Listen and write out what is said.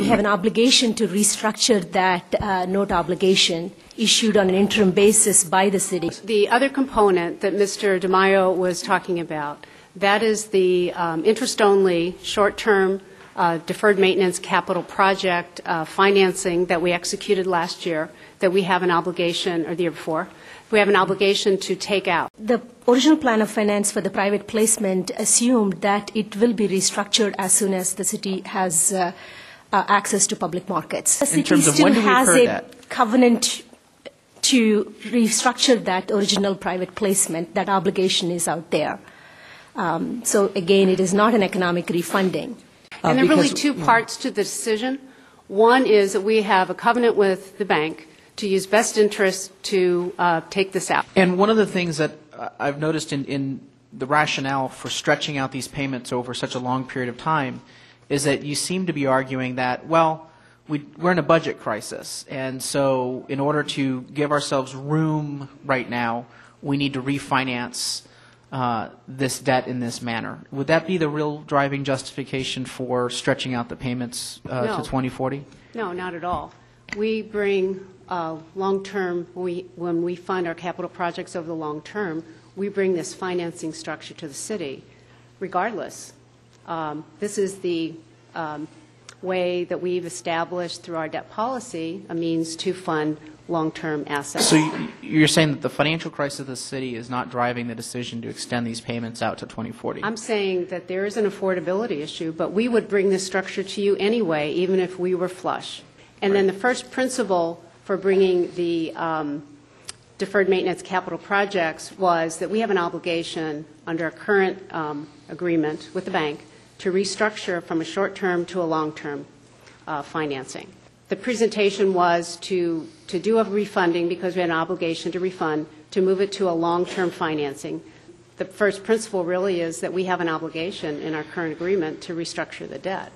have an obligation to restructure that note obligation issued on an interim basis by the city. The other component that Mr. DeMaio was talking about, that is the interest-only, short-term, deferred maintenance capital project financing that we executed last year that we have an obligation, or the year before, we have an obligation to take out. The original plan of finance for the private placement assumed that it will be restructured as soon as the city has access to public markets. The city still has a covenant to restructure that original private placement. That obligation is out there. So again, it is not an economic refunding. And there are really two parts to the decision. One is that we have a covenant with the bank to use best interest to take this out. And one of the things that I've noticed in the rationale for stretching out these payments over such a long period of time is that you seem to be arguing that, well, we're in a budget crisis, and so in order to give ourselves room right now, we need to refinance this debt in this manner. Would that be the real driving justification for stretching out the payments to 2040? No, not at all. We bring long-term, when we fund our capital projects over the long term, we bring this financing structure to the city regardless. This is the way that we've established through our debt policy a means to fund long-term assets. So you're saying that the financial crisis of the city is not driving the decision to extend these payments out to 2040? I'm saying that there is an affordability issue, but we would bring this structure to you anyway, even if we were flush. And then the first principle for bringing the deferred maintenance capital projects was that we have an obligation under our current agreement with the bank to restructure from a short-term to a long-term financing. The presentation was to do a refunding because we had an obligation to refund, to move it to a long-term financing. The first principle really is that we have an obligation in our current agreement to restructure the debt.